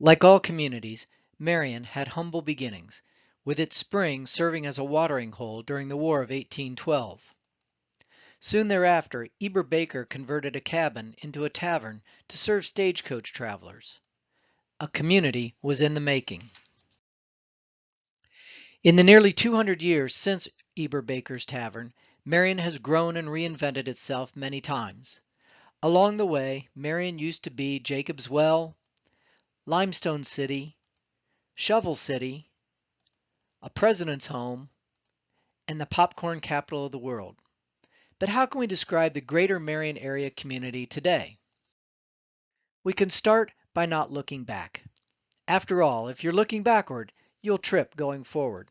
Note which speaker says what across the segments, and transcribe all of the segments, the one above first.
Speaker 1: Like all communities, Marion had humble beginnings, with its spring serving as a watering hole during the War of 1812. Soon thereafter, Eber Baker converted a cabin into a tavern to serve stagecoach travelers. A community was in the making. In the nearly 200 years since Eber Baker's Tavern, Marion has grown and reinvented itself many times. Along the way, Marion used to be Jacob's Well, Limestone City, Shovel City, a president's home, and the popcorn capital of the world. But how can we describe the greater Marion area community today? We can start by not looking back. After all, if you're looking backward, you'll trip going forward.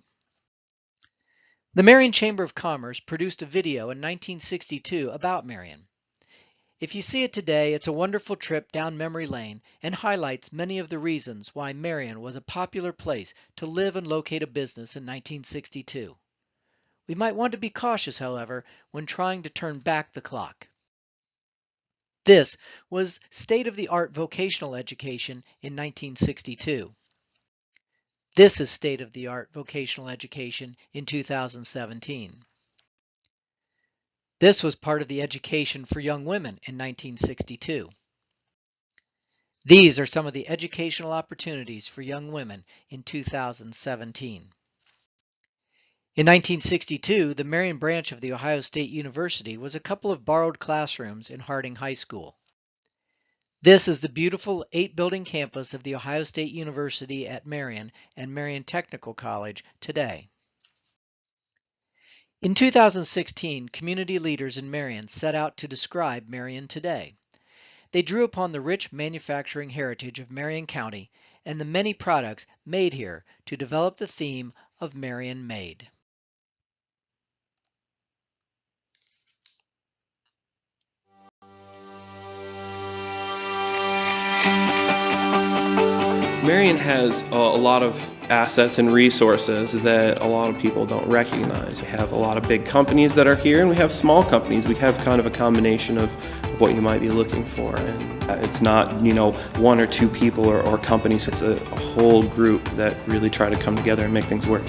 Speaker 1: The Marion Chamber of Commerce produced a video in 1962 about Marion. If you see it today, it's a wonderful trip down memory lane and highlights many of the reasons why Marion was a popular place to live and locate a business in 1962. We might want to be cautious, however, when trying to turn back the clock. This was state-of-the-art vocational education in 1962. This is state-of-the-art vocational education in 2017. This was part of the education for young women in 1962. These are some of the educational opportunities for young women in 2017. In 1962, the Marion branch of The Ohio State University was a couple of borrowed classrooms in Harding High School. This is the beautiful 8-building campus of The Ohio State University at Marion and Marion Technical College today. In 2016, community leaders in Marion set out to describe Marion today. They drew upon the rich manufacturing heritage of Marion County and the many products made here to develop the theme of MarionMade.
Speaker 2: Marion has a lot of assets and resources that a lot of people don't recognize. We have a lot of big companies that are here, and we have small companies. We have kind of a combination of what you might be looking for. And it's not, one or two people or companies. It's a whole group that really try to come together and make things work.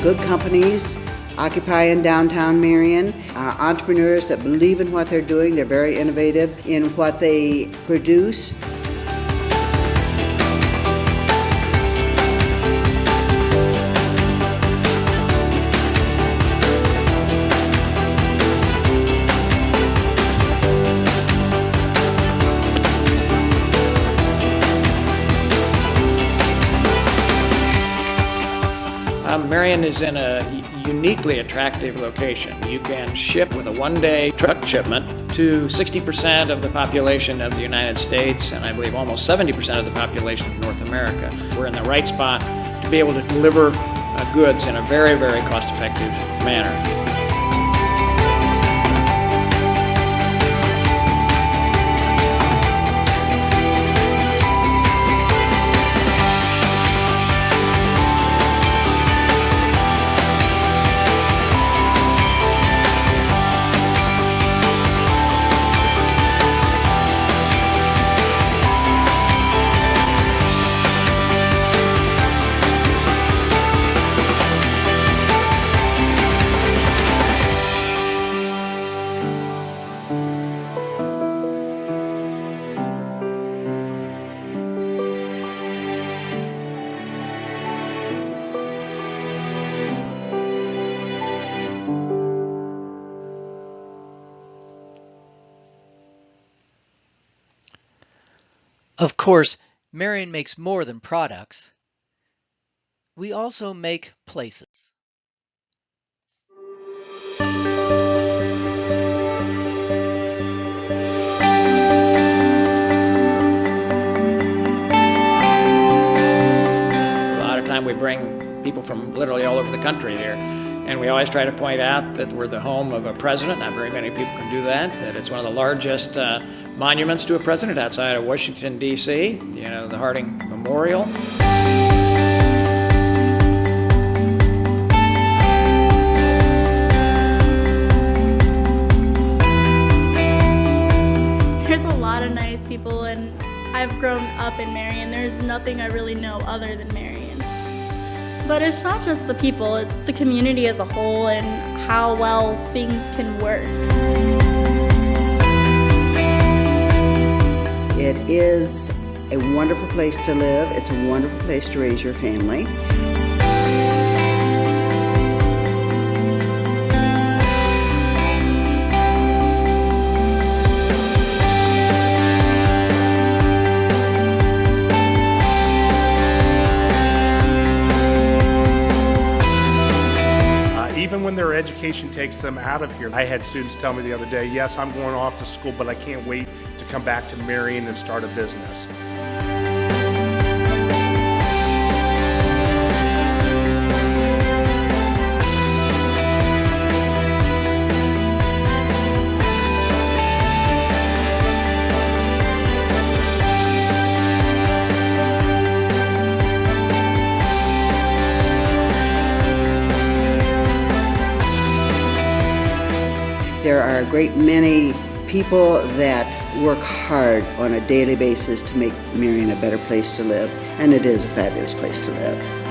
Speaker 3: Good companies occupy in downtown Marion, entrepreneurs that believe in what they're doing. They're very innovative in what they produce.
Speaker 4: Marion is in a uniquely attractive location. You can ship with a one-day truck shipment to 60% of the population of the United States, and I believe almost 70% of the population of North America. We're in the right spot to be able to deliver goods in a very, very cost-effective manner.
Speaker 1: Of course, Marion makes more than products. We also make places.
Speaker 4: A lot of time we bring people from literally all over the country here And we always try to point out that we're the home of a president. Not very many people can do that. That it's one of the largest monuments to a president outside of Washington, D.C., the Harding Memorial.
Speaker 5: There's a lot of nice people, and I've grown up in Marion. There's nothing I really know other than Marion. But it's not just the people, it's the community as a whole and how well things can work.
Speaker 3: It is a wonderful place to live. It's a wonderful place to raise your family.
Speaker 6: Even when their education takes them out of here. I had students tell me the other day, yes, I'm going off to school, but I can't wait to come back to Marion and start a business.
Speaker 3: There are a great many people that work hard on a daily basis to make Marion a better place to live, and it is a fabulous place to live.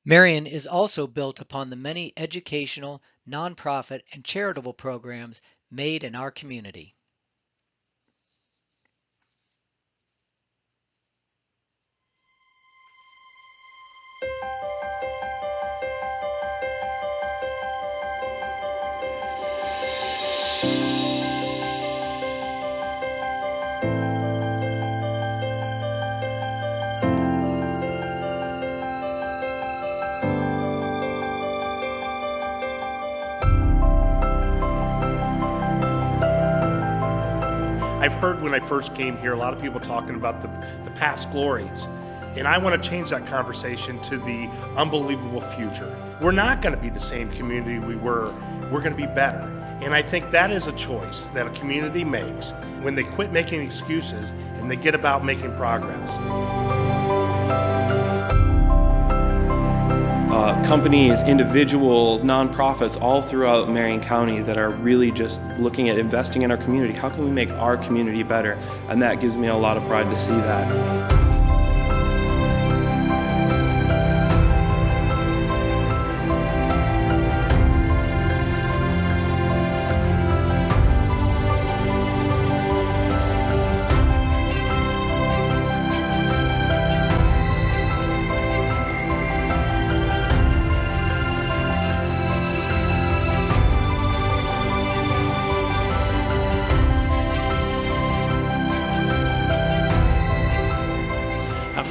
Speaker 1: Marion is also built upon the many educational, nonprofit, and charitable programs made in our community.
Speaker 6: I've heard when I first came here, a lot of people talking about the past glories. And I want to change that conversation to the unbelievable future. We're not going to be the same community we were. We're going to be better. And I think that is a choice that a community makes when they quit making excuses and they get about making progress.
Speaker 2: Companies, individuals, nonprofits all throughout Marion County that are really just looking at investing in our community. How can we make our community better? And that gives me a lot of pride to see that.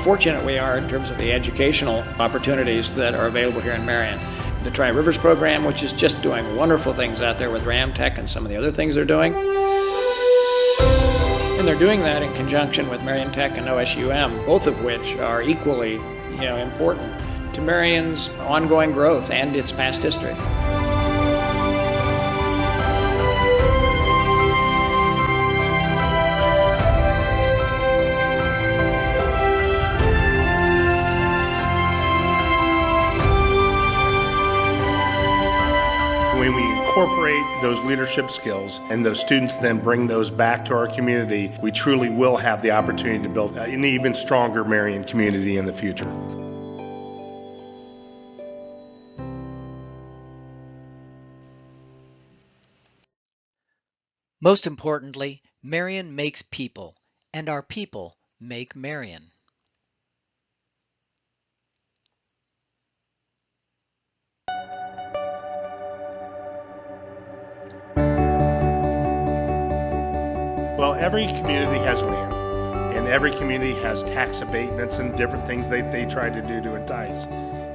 Speaker 4: Fortunate we are in terms of the educational opportunities that are available here in Marion. The Tri-Rivers program, which is just doing wonderful things out there with Ramtech and some of the other things they're doing. And they're doing that in conjunction with Marion Tech and OSUM, both of which are equally, important to Marion's ongoing growth and its past history.
Speaker 6: When we incorporate those leadership skills and those students then bring those back to our community, we truly will have the opportunity to build an even stronger Marion community in the future.
Speaker 1: Most importantly, Marion makes people, and our people make Marion.
Speaker 6: Well, every community has land, and every community has tax abatements and different things they try to do to entice.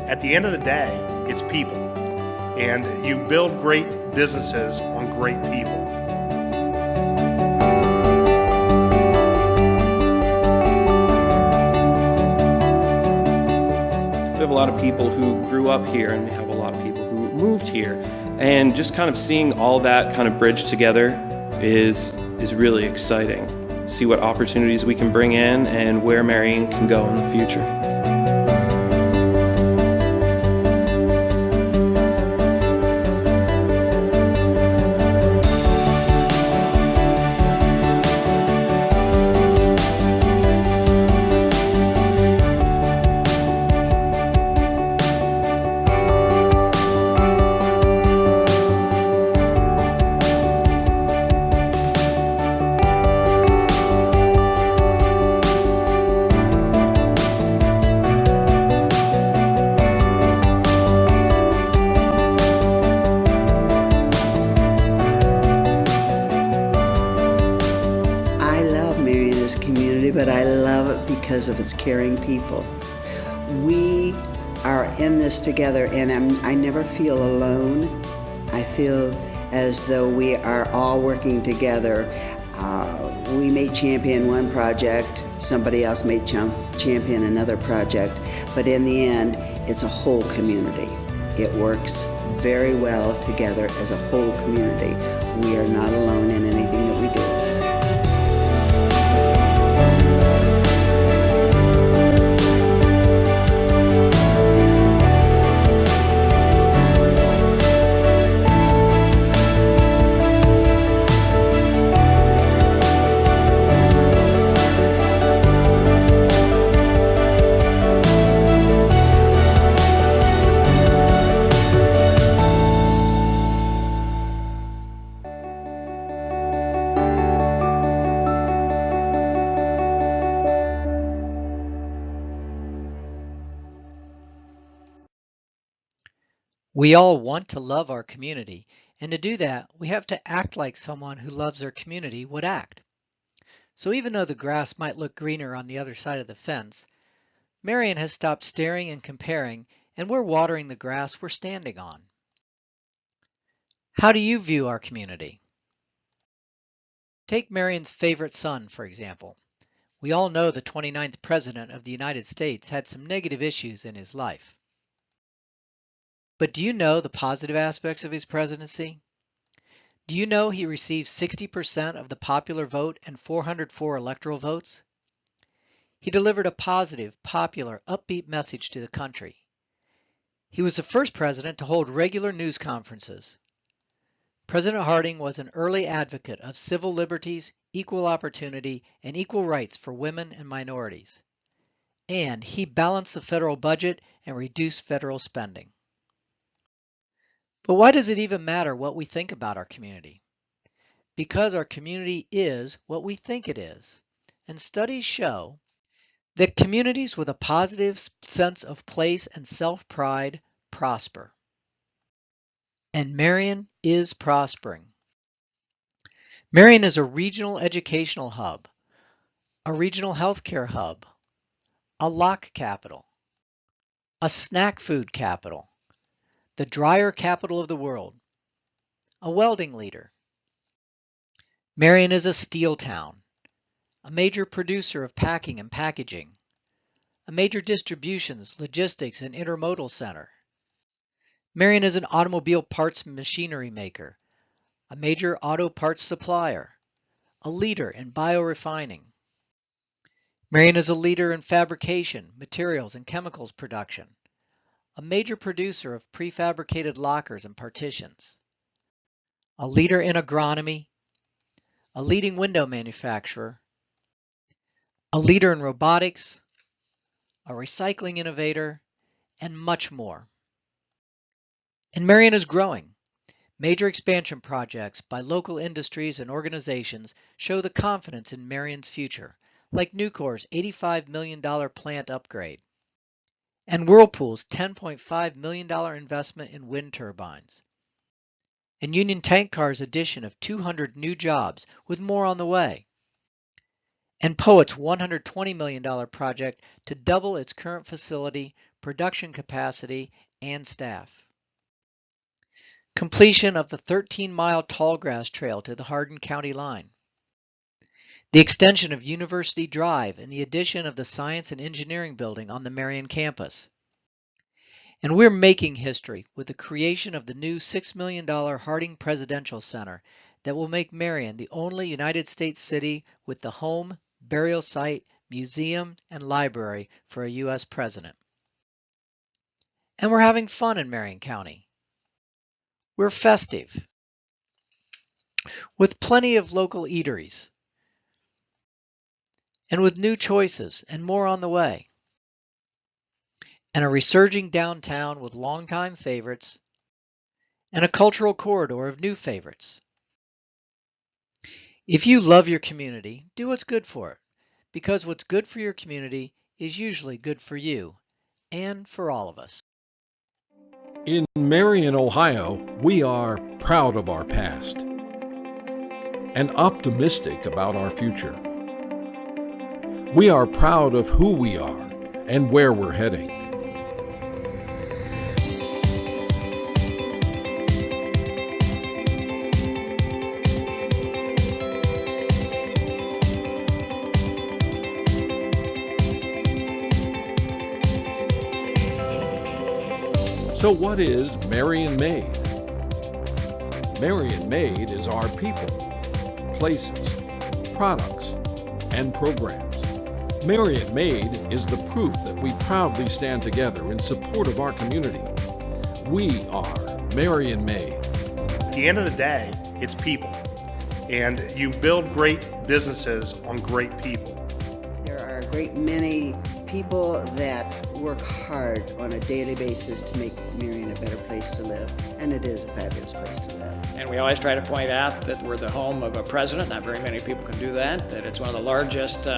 Speaker 6: At the end of the day, it's people, and you build great businesses on great people.
Speaker 2: We have a lot of people who grew up here, and we have a lot of people who moved here, and just kind of seeing all that kind of bridge together is really exciting. See what opportunities we can bring in and where Marion can go in the future.
Speaker 3: But I love it because of its caring people. We are in this together, and I never feel alone. I feel as though we are all working together. We may champion one project, somebody else may champion another project, but in the end, it's a whole community. It works very well together as a whole community. We are not alone in anything that we do.
Speaker 1: We all want to love our community, and to do that, we have to act like someone who loves their community would act. So even though the grass might look greener on the other side of the fence, Marion has stopped staring and comparing, and we're watering the grass we're standing on. How do you view our community? Take Marion's favorite son, for example. We all know the 29th President of the United States had some negative issues in his life. But do you know the positive aspects of his presidency? Do you know he received 60% of the popular vote and 404 electoral votes? He delivered a positive, popular, upbeat message to the country. He was the first president to hold regular news conferences. President Harding was an early advocate of civil liberties, equal opportunity, and equal rights for women and minorities. And he balanced the federal budget and reduced federal spending. But why does it even matter what we think about our community? Because our community is what we think it is. And studies show that communities with a positive sense of place and self-pride prosper. And Marion is prospering. Marion is a regional educational hub, a regional healthcare hub, a lock capital, a snack food capital, the dryer capital of the world, a welding leader. Marion is a steel town, a major producer of packing and packaging, a major distributions, logistics, and intermodal center. Marion is an automobile parts and machinery maker, a major auto parts supplier, a leader in biorefining. Marion is a leader in fabrication, materials, and chemicals production, a major producer of prefabricated lockers and partitions, a leader in agronomy, a leading window manufacturer, a leader in robotics, a recycling innovator, and much more. And Marion is growing. Major expansion projects by local industries and organizations show the confidence in Marion's future, like Nucor's $85 million plant upgrade, and Whirlpool's $10.5 million investment in wind turbines, and Union Tank Car's addition of 200 new jobs with more on the way. and Poet's $120 million project to double its current facility, production capacity, and staff. Completion of the 13-mile tallgrass trail to the Hardin County line. The extension of University Drive and the addition of the Science and Engineering Building on the Marion campus. And we're making history with the creation of the new $6 million Harding Presidential Center that will make Marion the only United States city with the home, burial site, museum, and library for a U.S. president. And we're having fun in Marion County. We're festive, with plenty of local eateries, and with new choices and more on the way. And a resurging downtown with longtime favorites, and a cultural corridor of new favorites. If you love your community, do what's good for it, because what's good for your community is usually good for you and for all of us.
Speaker 7: In Marion, Ohio, we are proud of our past and optimistic about our future. We are proud of who we are and where we're heading. So what is MarionMade? MarionMade is our people, places, products, and programs. MarionMade is the proof that we proudly stand together in support of our community. We are MarionMade.
Speaker 6: At the end of the day, it's people. And you build great businesses on great people.
Speaker 3: There are a great many people that work hard on a daily basis to make Marion a better place to live, and it is a fabulous place to live.
Speaker 4: And we always try to point out that we're the home of a president. Not very many people can do that. That it's one of the largest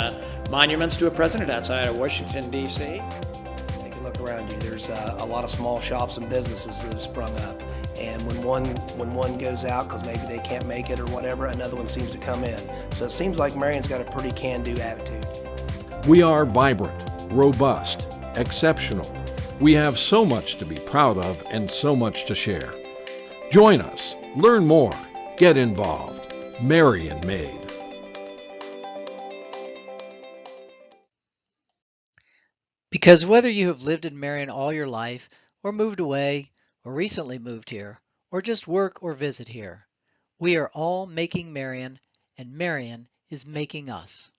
Speaker 4: monuments to a president outside of Washington, D.C.
Speaker 8: Take a look around you. There's a lot of small shops and businesses that have sprung up. And when one goes out because maybe they can't make it or whatever, another one seems to come in. So it seems like Marion's got a pretty can-do attitude.
Speaker 7: We are vibrant, robust, exceptional. We have so much to be proud of and so much to share. Join us, learn more, get involved. MarionMade.
Speaker 1: Because whether you have lived in Marion all your life, or moved away, or recently moved here, or just work or visit here, we are all making Marion, and Marion is making us.